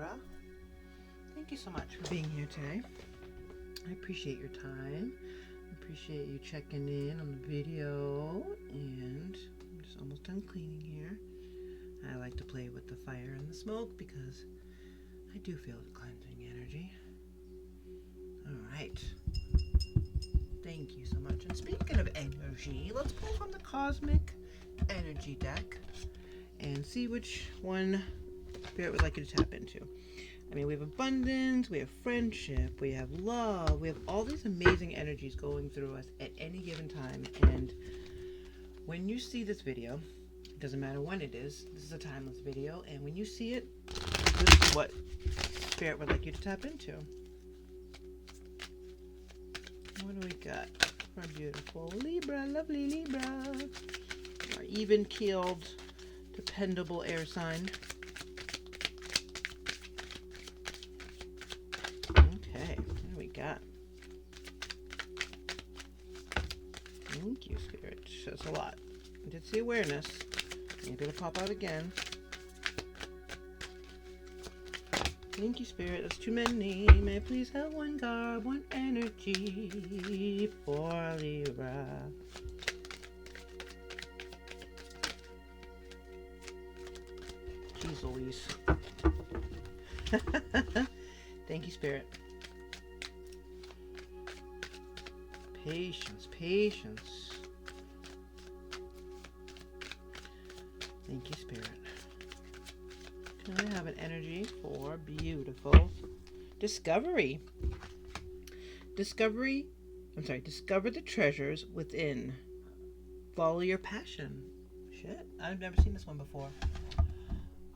Libra. Thank you so much for being here today. I appreciate your time. I appreciate you checking in on the video. And I'm just almost done cleaning here. I like to play with the fire and the smoke because I do feel the cleansing energy. Alright. Thank you so much. And speaking of energy, let's pull from the Cosmic Energy deck and see which one Spirit would like you to tap into. I mean, we have abundance, we have friendship, we have love, we have all these amazing energies going through us at any given time. And when you see this video, it doesn't matter when it is, this is a timeless video, and when you see it, this is what Spirit would like you to tap into. What do we got for beautiful Libra, lovely Libra? Our even-keeled, dependable air sign. Okay, what do we got? Thank you, Spirit. That's a lot. I did see awareness. Maybe it'll pop out again. Thank you, Spirit. That's too many. May I please have one card, one energy for Libra. Jeez Louise. Thank you, Spirit. Patience, patience. Thank you, Spirit. Can I have an energy for beautiful discovery? Discover the treasures within. Follow your passion. Shit, I've never seen this one before.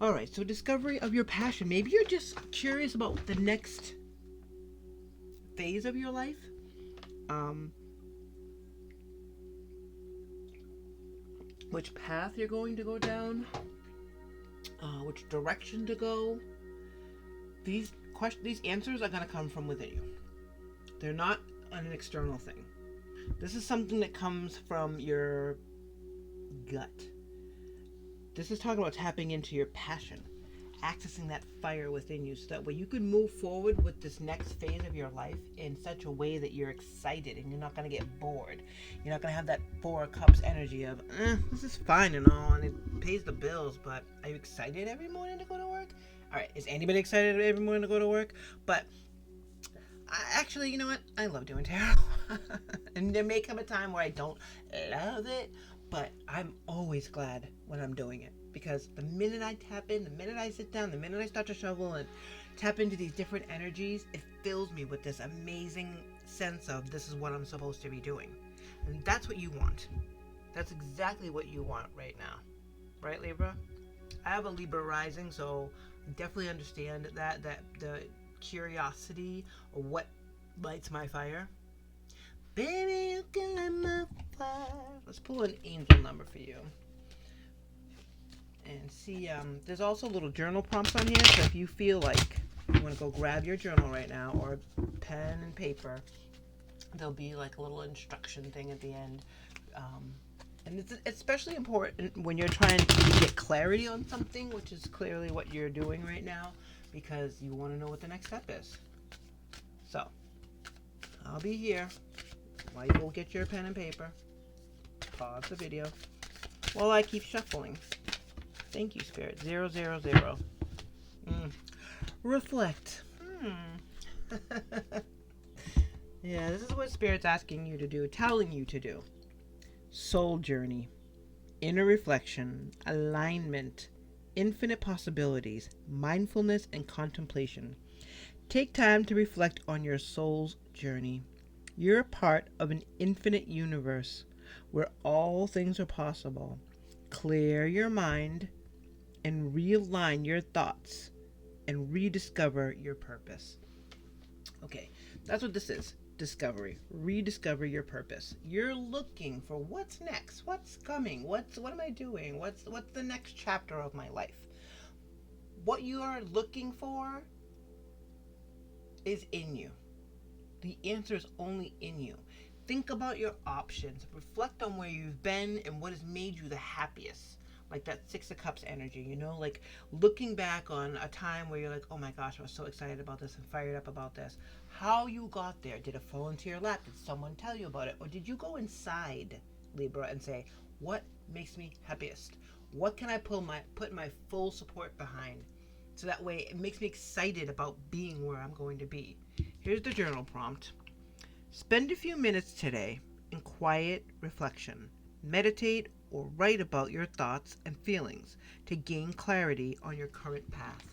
Alright, so discovery of your passion. Maybe you're just curious about the next phase of your life. Which path you're going to go down. Which direction to go. These answers are going to come from within you. They're not an external thing. This is something that comes from your gut. This is talking about tapping into your passion, accessing that fire within you so that way you can move forward with this next phase of your life in such a way that you're excited and you're not going to get bored. You're not going to have that Four of Cups energy of, this is fine and all, and it pays the bills, but are you excited every morning to go to work? All right, is anybody excited every morning to go to work? But actually, you know what? I love doing tarot. And there may come a time where I don't love it, but I'm always glad when I'm doing it. Because the minute I tap in, the minute I sit down, the minute I start to shovel and tap into these different energies, it fills me with this amazing sense of this is what I'm supposed to be doing. And that's what you want. That's exactly what you want right now. Right, Libra? I have a Libra rising, so I definitely understand that the curiosity of what lights my fire. Baby, you can light my fire. Let's pull an angel number for you. And see, there's also little journal prompts on here, so if you feel like you want to go grab your journal right now, or pen and paper, there'll be like a little instruction thing at the end. And it's especially important when you're trying to get clarity on something, which is clearly what you're doing right now, because you want to know what the next step is. So, I'll be here while you go get your pen and paper. Pause the video while I keep shuffling. Thank you, Spirit. 000. Reflect. Yeah, this is what Spirit's asking you to do, telling you to do. Soul journey, inner reflection, alignment, infinite possibilities, mindfulness, and contemplation. Take time to reflect on your soul's journey. You're a part of an infinite universe where all things are possible. Clear your mind and realign your thoughts and rediscover your purpose. Okay, that's what this is. Discovery. Rediscover your purpose. You're looking for what's next, what's coming, what am I doing, what's the next chapter of my life. What you are looking for is in you. The answer is only in you. Think about your options. Reflect on where you've been and what has made you the happiest. like that Six of Cups energy, you know, like looking back on a time where you're like, oh my gosh, I was so excited about this and fired up about this. How you got there? Did it fall into your lap? Did someone tell you about it? Or did you go inside, Libra, and say, what makes me happiest? What can I put my full support behind? So that way it makes me excited about being where I'm going to be. Here's the journal prompt. Spend a few minutes today in quiet reflection. Meditate or write about your thoughts and feelings to gain clarity on your current path.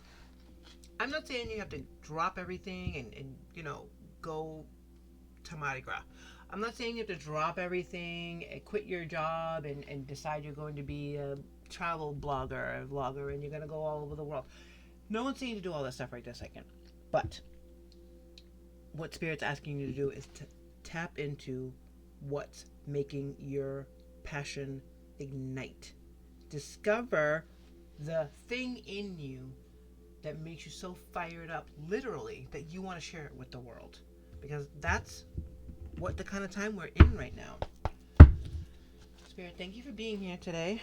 I'm not saying you have to drop everything and go to Mardi Gras. I'm not saying you have to drop everything and quit your job and decide you're going to be a travel blogger, a vlogger, and you're going to go all over the world. No one's saying to do all that stuff right this second. But what Spirit's asking you to do is to tap into what's making your passion ignite. Discover the thing in you that makes you so fired up, literally, that you want to share it with the world. Because that's what the kind of time we're in right now. Spirit, thank you for being here today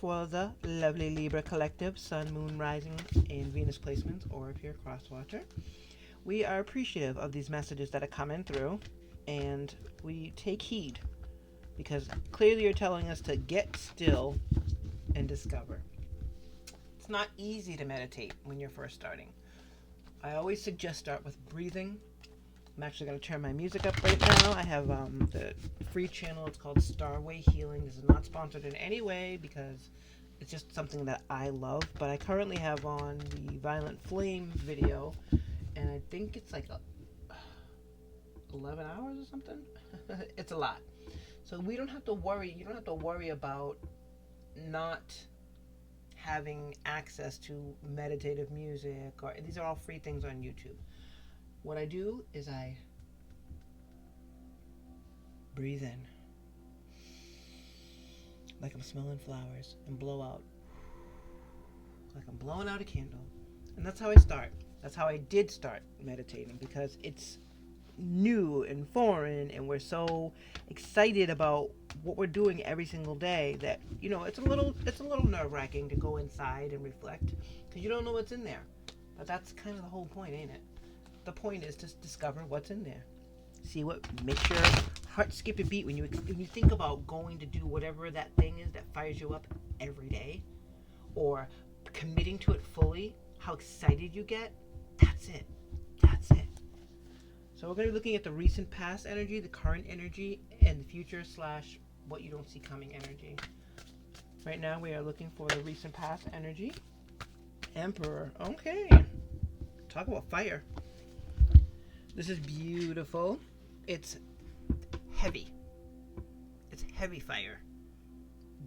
for the lovely Libra collective, Sun, Moon, Rising, and Venus placements, or if you're a cross watcher. We are appreciative of these messages that are coming through, and we take heed, because clearly you're telling us to get still and discover. It's not easy to meditate when you're first starting. I always suggest start with breathing. I'm actually going to turn my music up right now. I have the free channel. It's called Starway Healing. This is not sponsored in any way because it's just something that I love. But I currently have on the Violent Flame video, and I think it's like 11 hours or something. It's a lot. So we don't have to worry. You don't have to worry about not having access to meditative music, or these are all free things on YouTube. What I do is I breathe in like I'm smelling flowers and blow out like I'm blowing out a candle. And that's how I start. That's how I did start meditating, because it's new and foreign, and we're so excited about what we're doing every single day that, it's a little nerve-wracking to go inside and reflect, because you don't know what's in there. But that's kind of the whole point, ain't it? The point is to discover what's in there. See what makes your heart skip a beat when you think about going to do whatever that thing is that fires you up every day, or committing to it fully. How excited you get. That's it. That's it. So we're going to be looking at the recent past energy, the current energy, and the future / what you don't see coming energy. Right now we are looking for the recent past energy. Emperor. Okay. Talk about fire. This is beautiful. It's heavy. It's heavy fire.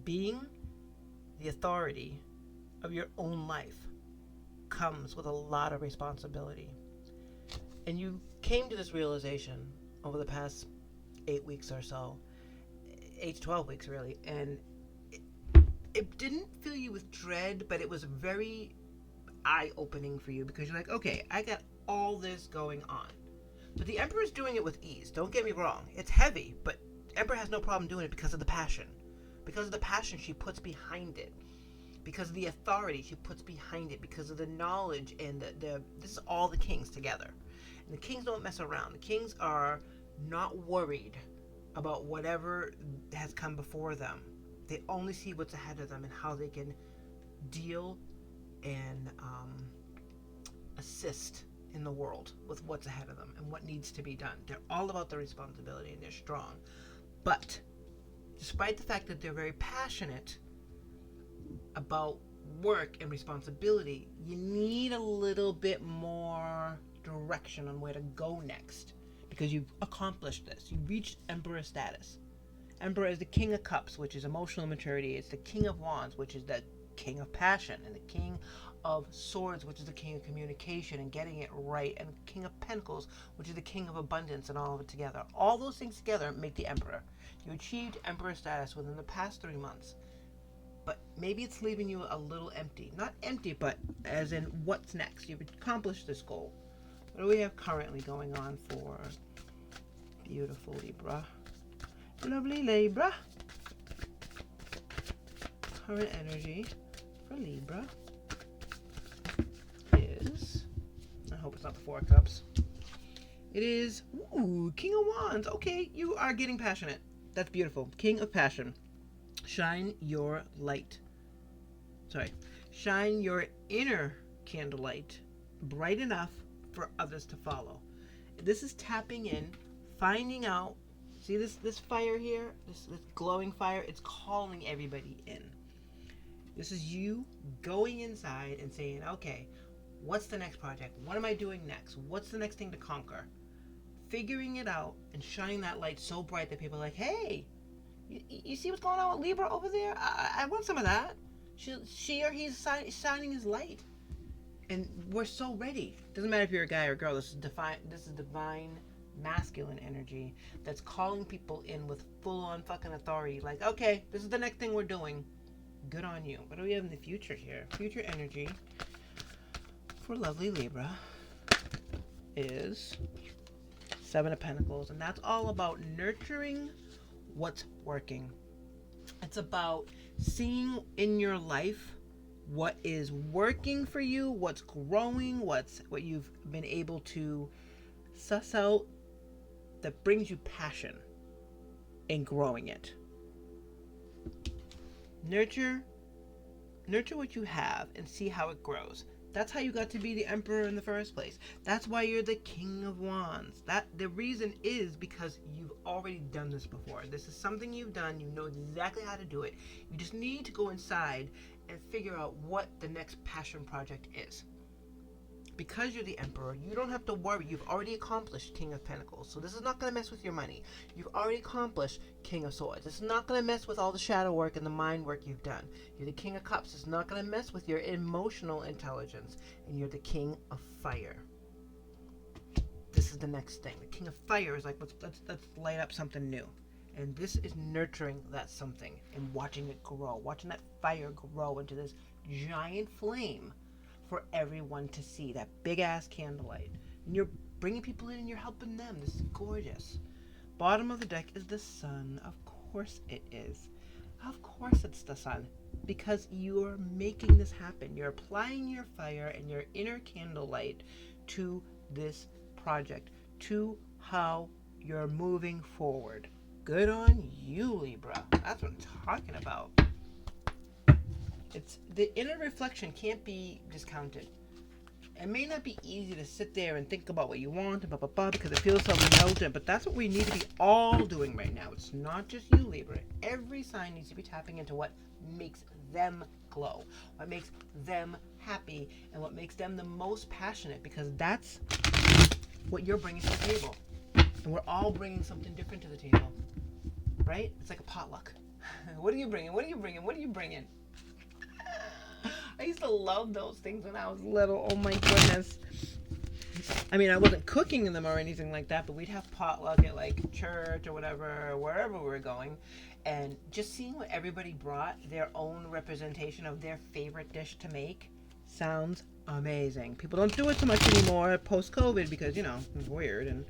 Being the authority of your own life comes with a lot of responsibility. And you came to this realization over the past 8 weeks or so, 8 to 12 weeks really, and it didn't fill you with dread, but it was very eye-opening for you, because you're like, okay, I got all this going on. But the Emperor's doing it with ease. Don't get me wrong. It's heavy, but Emperor has no problem doing it because of the passion. Because of the passion she puts behind it. Because of the authority she puts behind it. Because of the knowledge and this is all the kings together. And the kings don't mess around. The kings are not worried about whatever has come before them. They only see what's ahead of them and how they can deal and assist in the world with what's ahead of them and what needs to be done. They're all about the responsibility, and they're strong. But despite the fact that they're very passionate about work and responsibility, you need a little bit more direction on where to go next, because you've accomplished this. You've reached Emperor status. Emperor is the King of Cups, which is emotional maturity. It's the King of Wands, which is the King of Passion, and the King of Swords, which is the King of Communication and getting it right, and the King of Pentacles, which is the King of Abundance, and all of it together. All those things together make the Emperor. You achieved Emperor status within the past 3 months, but maybe it's leaving you a little empty. Not empty, but as in what's next. You've accomplished this goal. What do we have currently going on for beautiful Libra? Lovely Libra. current energy for Libra is, I hope it's not the Four of Cups. It is, ooh, King of Wands. Okay, you are getting passionate. That's beautiful. King of Passion. Shine your light. Sorry. Shine your inner candlelight bright enough for others to follow. This is tapping in, finding out. See this fire here? This glowing fire? It's calling everybody in. This is you going inside and saying, okay, what's the next project? What am I doing next? What's the next thing to conquer? Figuring it out and shining that light so bright that people are like, hey, you see what's going on with Libra over there? I want some of that. She or he's shining his light. And we're so ready. Doesn't matter if you're a guy or a girl. This is divine masculine energy that's calling people in with full-on fucking authority. Like, okay, this is the next thing we're doing. Good on you. What do we have in the future here? Future energy for lovely Libra is Seven of Pentacles. And that's all about nurturing what's working. It's about seeing in your life what is working for you, what's growing, what you've been able to suss out that brings you passion in growing it. Nurture what you have and see how it grows. That's how you got to be the Emperor in the first place. That's why you're the King of Wands. The reason is because you've already done this before. This is something you've done. You know exactly how to do it. You just need to go inside and figure out what the next passion project is. Because you're the Emperor, you don't have to worry. You've already accomplished King of Pentacles. So this is not going to mess with your money. You've already accomplished King of Swords. This is not going to mess with all the shadow work and the mind work you've done. You're the King of Cups. It's not going to mess with your emotional intelligence. And you're the King of Fire. This is the next thing. The King of Fire is like, let's light up something new. And this is nurturing that something and watching it grow. Watching that fire grow into this giant flame for everyone to see, that big ass candlelight. And you're bringing people in and you're helping them. This is gorgeous. Bottom of the deck is the Sun. Of course it is. Of course it's the Sun. Because you're making this happen. You're applying your fire and your inner candlelight to this project, to how you're moving forward. Good on you, Libra. That's what I'm talking about. It's the inner reflection can't be discounted. It may not be easy to sit there and think about what you want and because it feels so remote, but that's what we need to be all doing right now. It's not just you, Libra. Every sign needs to be tapping into what makes them glow, what makes them happy, and what makes them the most passionate, because that's what you're bringing to the table. And we're all bringing something different to the table, right? It's like a potluck. What are you bringing? What are you bringing? What are you bringing? I used to love those things when I was little. Oh my goodness. I mean, I wasn't cooking them or anything like that, but we'd have potluck at like church or whatever, or wherever we were going. And just seeing what everybody brought, their own representation of their favorite dish to make, sounds amazing. People don't do it so much anymore post-COVID because, it's weird and,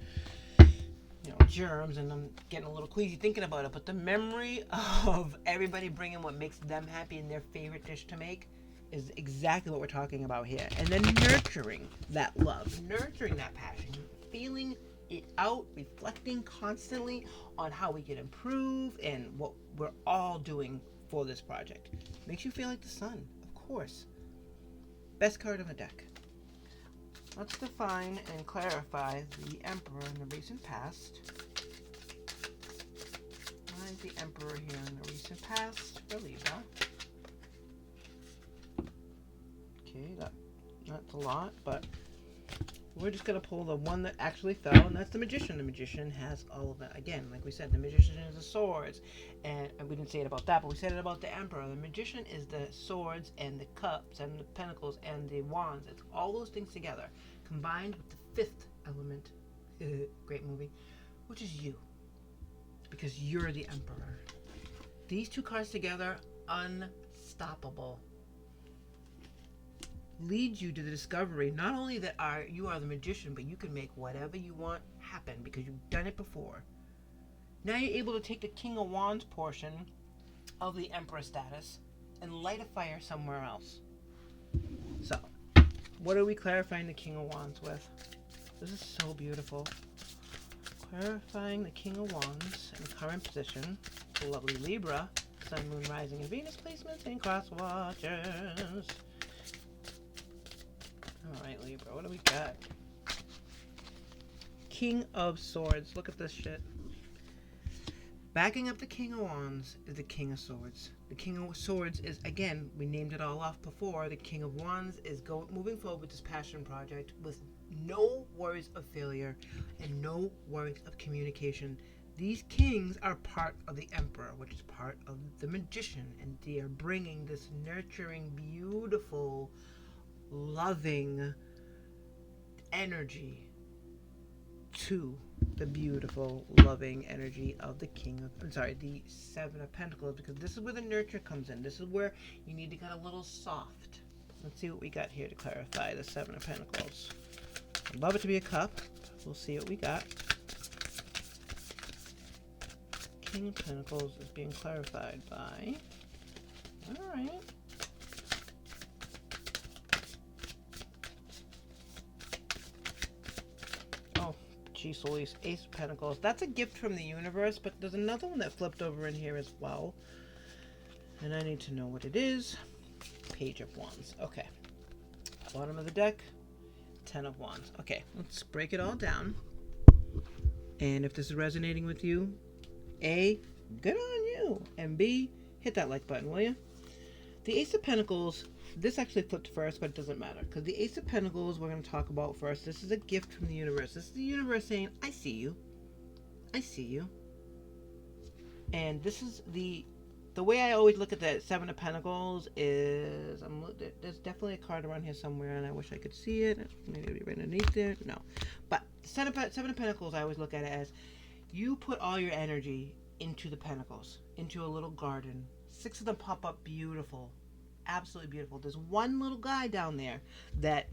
germs, and I'm getting a little queasy thinking about it. But the memory of everybody bringing what makes them happy and their favorite dish to make is exactly what we're talking about here. And then nurturing that love, nurturing that passion, feeling it out, reflecting constantly on how we can improve and what we're all doing for this project. Makes you feel like the Sun, of course. Best card on the deck. Let's define and clarify the Emperor in the recent past. Why is the Emperor here in the recent past for Libra? Okay, that's a lot, but we're just going to pull the one that actually fell, and that's the Magician. The Magician has all of that. Again, like we said, the Magician is the swords, and we didn't say it about that, but we said it about the Emperor. The Magician is the swords and the cups and the pentacles and the wands. It's all those things together, combined with the fifth element, great movie, which is you, because you're the Emperor. These two cards together, unstoppable, leads you to the discovery not only that you are the Magician, but you can make whatever you want happen because you've done it before. Now you're able to take the King of Wands portion of the Emperor status and light a fire somewhere else. So, what are we clarifying the King of Wands with? This is so beautiful. Clarifying the King of Wands in current position. The lovely Libra, Sun, Moon, Rising, and Venus placements and cross watchers. Alright, Libra, what do we got? King of Swords. Look at this shit. Backing up the King of Wands is the King of Swords. The King of Swords is, again, we named it all off before. The King of Wands is moving forward with this passion project with no worries of failure and no worries of communication. These kings are part of the Emperor, which is part of the Magician, and they are bringing this nurturing, beautiful, loving energy to the beautiful, loving energy of the the Seven of Pentacles, because this is where the nurture comes in. This is where you need to get a little soft. Let's see what we got here to clarify the Seven of Pentacles. I'd love it to be a cup. We'll see what we got. King of Pentacles is being clarified by... Alright. Jeez Louise, Ace of Pentacles. That's a gift from the universe, but there's another one that flipped over in here as well. And I need to know what it is. Page of Wands. Okay. Bottom of the deck, 10 of Wands. Okay, let's break it all down. And if this is resonating with you, A, good on you. And B, hit that like button, will you? The Ace of Pentacles, this actually flipped first, but it doesn't matter. Because the Ace of Pentacles we're going to talk about first. This is a gift from the universe. This is the universe saying, I see you. I see you. And this is the way I always look at the Seven of Pentacles is, there's definitely a card around here somewhere, and I wish I could see it. Maybe it'll be right underneath there. No. But Seven of Pentacles, I always look at it as, you put all your energy into the Pentacles, into a little garden. 6 of them pop up beautiful. Absolutely beautiful. There's one little guy down there that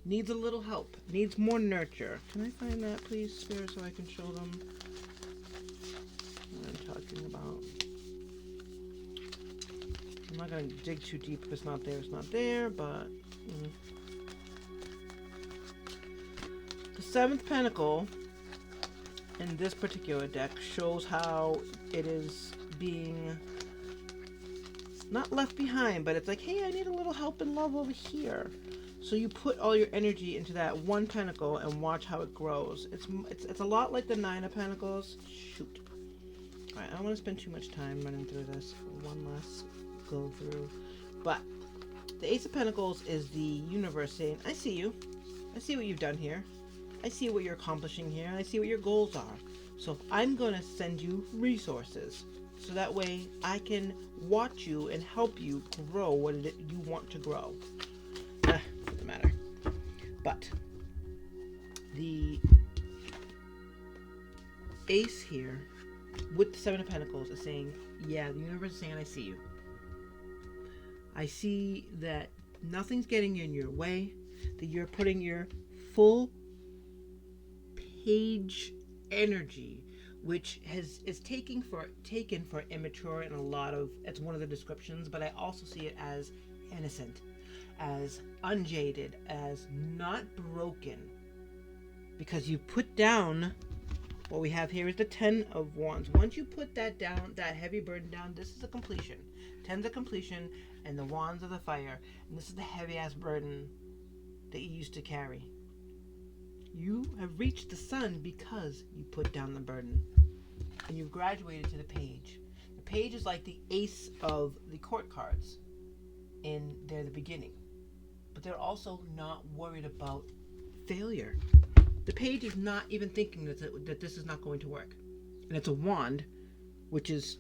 needs a little help, needs more nurture. Can I find that, please, Spirit, so I can show them what I'm talking about? I'm not going to dig too deep. If it's not there, it's not there, but... The 7th Pentacle in this particular deck shows how it is being... not left behind, but it's like, hey, I need a little help and love over here. So you put all your energy into that one pentacle and watch how it grows. It's a lot like the 9 of Pentacles. Shoot. All right, I don't want to spend too much time running through this. One last go through. But the Ace of Pentacles is the universe saying, I see you. I see what you've done here. I see what you're accomplishing here. I see what your goals are. So I'm going to send you resources. So that way I can watch you and help you grow what it you want to grow. Doesn't matter. But the Ace here with the 7 of Pentacles is saying, yeah, the universe is saying, I see you. I see that nothing's getting in your way, that you're putting your full page energy, which is taken for immature in a lot of, it's one of the descriptions, but I also see it as innocent, as unjaded, as not broken, because you put down, what we have here is the 10 of Wands. Once you put that down, that heavy burden down, this is a completion. 10's a completion, and the Wands are the fire, and this is the heavy ass burden that you used to carry. You have reached the sun because you put down the burden. And you've graduated to the page. The page is like the ace of the court cards. And they're the beginning. But they're also not worried about failure. The page is not even thinking that this is not going to work. And it's a wand, which is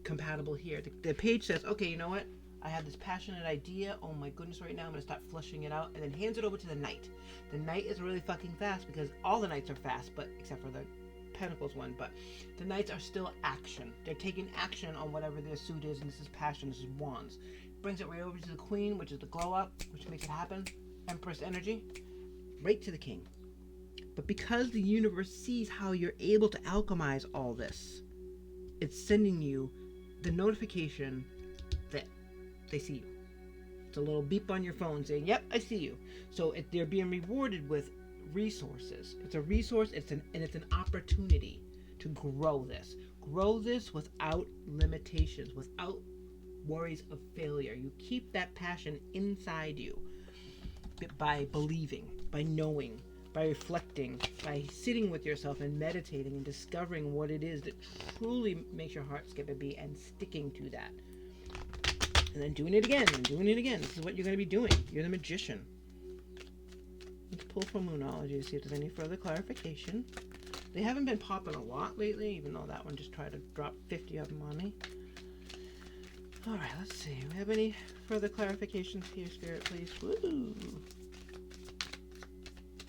compatible here. The page says, okay, you know what? I have this passionate idea. Oh my goodness, right now I'm going to start flushing it out. And then hands it over to the knight. The knight is really fucking fast because all the knights are fast, but except for the Pentacles one. But the knights are still action. They're taking action on whatever their suit is. And this is passion. This is wands. Brings it right over to the queen, which is the glow up, which makes it happen. Empress energy. Right to the king. But because the universe sees how you're able to alchemize all this, it's sending you the notification that they see you. It's a little beep on your phone saying, yep, I see you. So they're being rewarded with resources. It's a resource, it's an opportunity to grow this. Grow this without limitations, without worries of failure. You keep that passion inside you by believing, by knowing, by reflecting, by sitting with yourself and meditating and discovering what it is that truly makes your heart skip a beat and sticking to that. And then doing it again and doing it again. This is what you're going to be doing. You're the magician. Let's pull from Moonology to see if there's any further clarification. They haven't been popping a lot lately, even though that one just tried to drop 50 of them on me. Alright, let's see. Do we have any further clarifications here, Spirit, please? Woo!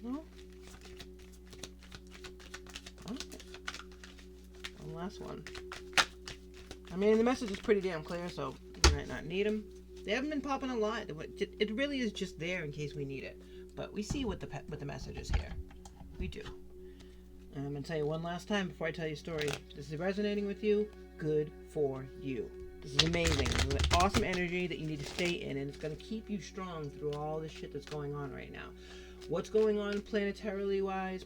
No? Okay. One last one. I mean, the message is pretty damn clear, so you might not need them. They haven't been popping a lot. It really is just there in case we need it. But we see what the message is here. We do. And I'm going to tell you one last time before I tell you a story. If this is resonating with you, good for you. This is amazing. This is an awesome energy that you need to stay in, and it's going to keep you strong through all the shit that's going on right now. What's going on planetary wise,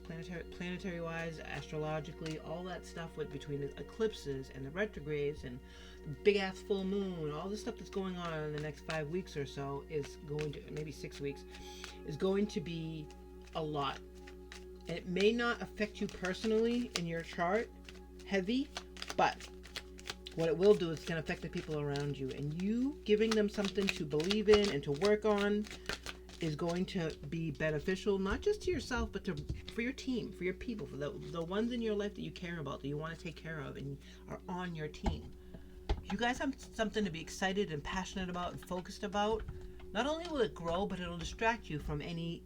astrologically, all that stuff between the eclipses and the retrogrades and the big ass full moon, all the stuff that's going on in the next 5 weeks or so is going to, maybe 6 weeks, is going to be a lot. And it may not affect you personally in your chart heavy, but what it will do is it's going to affect the people around you. And you giving them something to believe in and to work on is going to be beneficial, not just to yourself, but for your team, for your people, for the ones in your life that you care about, that you want to take care of and are on your team. You guys have something to be excited and passionate about and focused about. Not only will it grow, but it'll distract you from any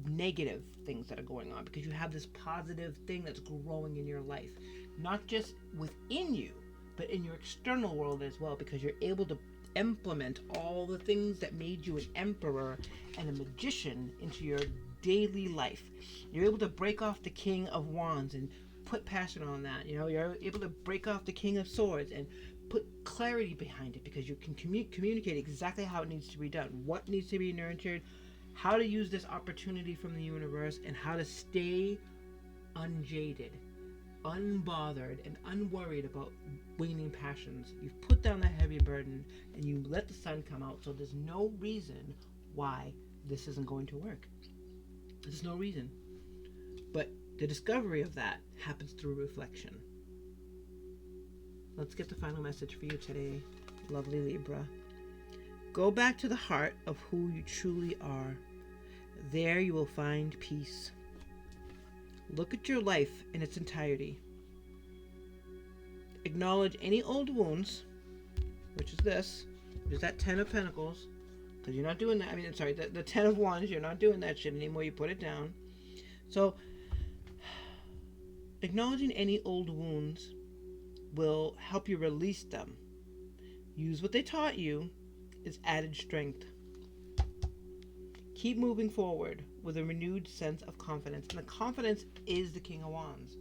negative things that are going on, because you have this positive thing that's growing in your life, not just within you, but in your external world as well, because you're able to implement all the things that made you an emperor and a magician into your daily life. You're able to break off the King of Wands and put passion on that. You know, you're able to break off the King of Swords and put clarity behind it, because you can communicate exactly how it needs to be done, what needs to be nurtured, how to use this opportunity from the universe, and how to stay unjaded, unbothered, and unworried about waning passions. You've put down that heavy burden and you let the sun come out, so there's no reason why this isn't going to work. There's no reason. But the discovery of that happens through reflection. Let's get the final message for you today, lovely Libra. Go back to the heart of who you truly are. There you will find peace. Look at your life in its entirety. Acknowledge any old wounds, which is this, which is that 10 of Pentacles, because you're not doing that. I mean, sorry, the 10 of Wands, you're not doing that shit anymore. You put it down. So, acknowledging any old wounds will help you release them. Use what they taught you as added strength. Keep moving forward with a renewed sense of confidence. And the confidence is the King of Wands.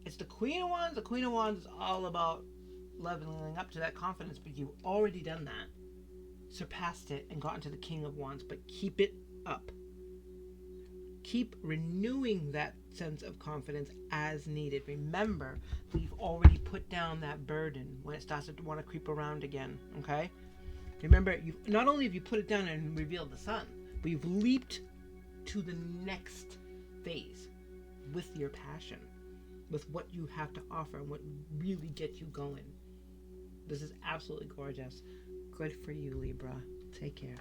It's the Queen of Wands. The Queen of Wands is all about leveling up to that confidence, but you've already done that. Surpassed it and gotten to the King of Wands, but keep it up. Keep renewing that sense of confidence as needed. Remember that you've already put down that burden when it starts to want to creep around again, okay? Remember, you've not only have you put it down and revealed the sun, but you've leaped to the next phase with your passion, with what you have to offer and what really gets you going. This is absolutely gorgeous. Good for you, Libra. Take care.